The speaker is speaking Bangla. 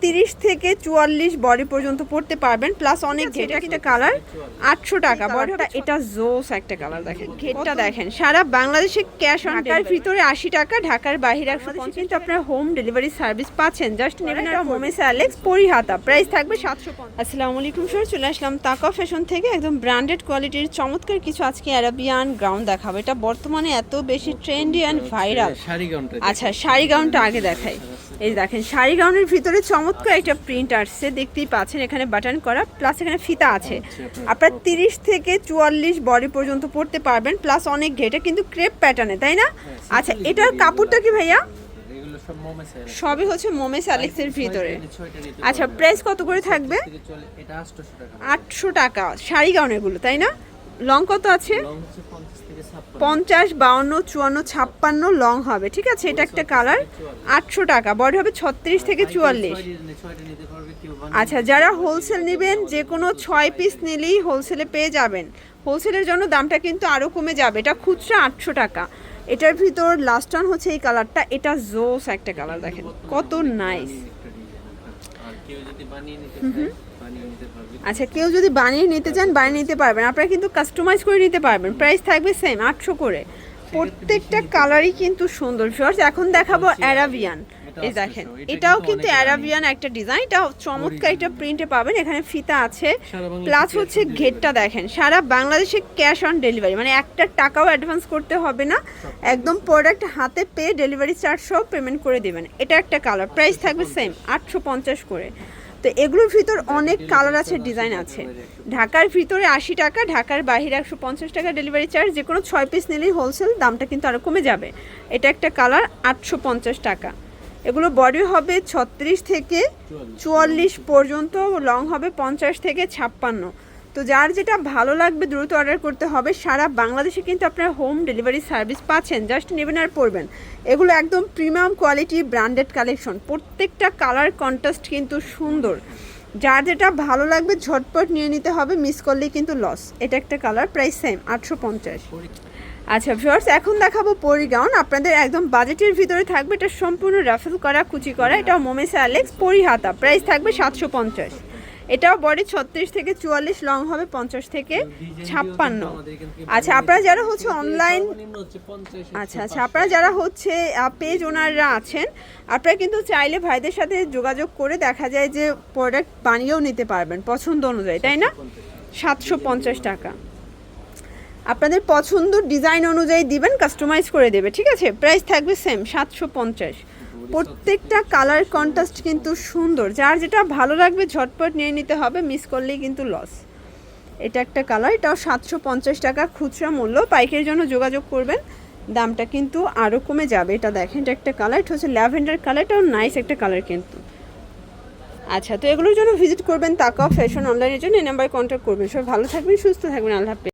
30 থেকে 44 বডি পর্যন্ত পড়তে পারবেন, প্লাস অনেক ঘেট। একটা কালার 800 টাকা, বডিটা এটা জোস একটা কালার। দেখেন ঘেটটা দেখেন, সারা বাংলাদেশে ক্যাশ অন ঢাকার ভিতরে 80 টাকা, ঢাকার বাইরে 150, কিন্তু আপনারা হোম ডেলিভারি সার্ভিস পাচ্ছেন। জাস্ট নেবেন আর মোমেস অ্যালেক্স পরিহাতা, প্রাইস থাকবে 750। আসসালামু আলাইকুম স্যার, চলে আসলাম তাকা ফ্যাশন থেকে একদম ব্র্যান্ডেড কোয়ালিটির চমৎকার কিছু আজকে আরাবিয়ান গাউন দেখাবো। এটা বর্তমানে এত বেশি ট্রেন্ডি অ্যান্ড ভাইরাল। আচ্ছা, শাড়ি গাউনটা আগে দেখাই। এই দেখেন শাড়ি গাউনের ভিতরে চমৎকার একটা প্রিন্ট আসছে, দেখতেই পাচ্ছেন। এখানে বাটন করা, প্লাস এখানে ফিতা আছে। আপনার 30 থেকে 44 বডি পর্যন্ত পড়তে পারবেন, প্লাস অনেক ঘেটে, কিন্তু ক্রেপ প্যাটার্নে, তাই না? আচ্ছা, এটার কাপড়টা কি ভাইয়া? সবই হচ্ছে মোমেস অ্যালেক্সের ভিতরে। আচ্ছা, প্রাইস কত করে থাকবে? 800 টাকা শাড়ি গাউনের গুলো, তাই না? লং কত আছে? 50, 52, 54, 56 লং হবে, ঠিক আছে। এটা একটা কালার 800 টাকা, বডি হবে 36 থেকে 44। আচ্ছা, যারা হোলসেল নেবেন যে কোনো 6 পিস নিলেই হোলসেলে পেয়ে যাবেন। হোলসেলের জন্য দামটা কিন্তু আরও কমে যাবে। এটা খুচরা 800 টাকা। এটার ভিতর লাস্ট অন হচ্ছে এই কালারটা, এটা জোস একটা কালার, দেখেন কত নাইস। আচ্ছা, কেউ যদি বানিয়ে নিতে চান বানিয়ে নিতে পারবেন, আপনারা কিন্তু কাস্টমাইজ করে নিতে পারবেন। প্রাইস থাকবে সেম 800 করে। প্রত্যেকটা কালারই কিন্তু সুন্দর। ভিউয়ার্স, এখন দেখাবো অ্যারাবিয়ান। এই দেখেন, এটাও কিন্তু অ্যারাবিয়ান একটা ডিজাইন। এটা চমৎকার একটা প্রিন্টে পাবেন, এখানে ফিতা আছে, প্লাস হচ্ছে ঘেরটা দেখেন। সারা বাংলাদেশে ক্যাশ অন ডেলিভারি, মানে একটা টাকাও অ্যাডভান্স করতে হবে না, একদম প্রোডাক্ট হাতে পেয়ে ডেলিভারি চার্জ সব পেমেন্ট করে দেবেন। এটা একটা কালার, প্রাইস থাকবে সেম 850 করে। তো এগুলোর ভিতর অনেক কালার আছে, ডিজাইন আছে। ঢাকার ভিতরে 80 টাকা, ঢাকার বাইরে 150 টাকা ডেলিভারি চার্জ। যে কোনো 6 পিস নিলেই হোলসেল দামটা কিন্তু আরও কমে যাবে। এটা একটা কালার 850 টাকা। এগুলো বডি হবে 36 থেকে 44 পর্যন্ত, লং হবে 50 থেকে 56। তো যার যেটা ভালো লাগবে দ্রুত অর্ডার করতে হবে। সারা বাংলাদেশে কিন্তু আপনারা হোম ডেলিভারি সার্ভিস পাচ্ছেন, জাস্ট নেবেন আর পড়বেন। এগুলো একদম প্রিমিয়াম কোয়ালিটি ব্র্যান্ডেড কালেকশন। প্রত্যেকটা কালার কন্ট্রাস্ট কিন্তু সুন্দর। যার যেটা ভালো লাগবে ঝটপট নিয়ে নিতে হবে, মিস করলেই কিন্তু লস। এটা একটা কালার, প্রাইস সেম 850। আচ্ছা ভিউয়ার্স, এখন দেখাবো পরি গাউন। আপনাদের একদম বাজেটের ভিতরে থাকবে। এটা সম্পূর্ণ রাফেল করা, কুচি করা। এটাও মোমেস অ্যালেক্স পরিহাতা, প্রাইস থাকবে 750। এটাও বডি 36 থেকে 44, লং হবে 50 থেকে 56। আচ্ছা, আপনারা যারা হচ্ছে অনলাইন, আচ্ছা আপনারা যারা হচ্ছে পেজ ওনাররা আছেন, আপনারা কিন্তু চাইলে ভাইদের সাথে যোগাযোগ করে দেখা যায় যে প্রোডাক্ট বানিয়েও নিতে পারবেন পছন্দ অনুযায়ী, তাই না? 750 টাকা। আপনাদের পছন্দ ডিজাইন অনুযায়ী দিবেন, কাস্টমাইজ করে দেবে, ঠিক আছে। প্রাইস থাকবে সেম 750। প্রত্যেকটা কালার কন্ট্রাস্ট কিন্তু সুন্দর। যার যেটা ভালো লাগবে ঝটপট নিয়ে নিতে হবে, মিস করলেই কিন্তু লস। এটা একটা কালার, এটাও 750 টাকা খুচরা মূল্য। পাইকারির জন্য যোগাযোগ করবেন, দামটা কিন্তু আরও কমে যাবে। এটা দেখেন, এটা একটা কালার, এটা হচ্ছে ল্যাভেন্ডার কালারটাও নাইস একটা কালার কিন্তু। আচ্ছা, তো এগুলোর জন্য ভিজিট করবেন তাকা ফ্যাশন অনলাইনের জন্য, এই নাম্বারে কন্ট্যাক্ট করবেন। সবাই ভালো থাকবেন, সুস্থ থাকবেন, আল্লাহ হাফেজ।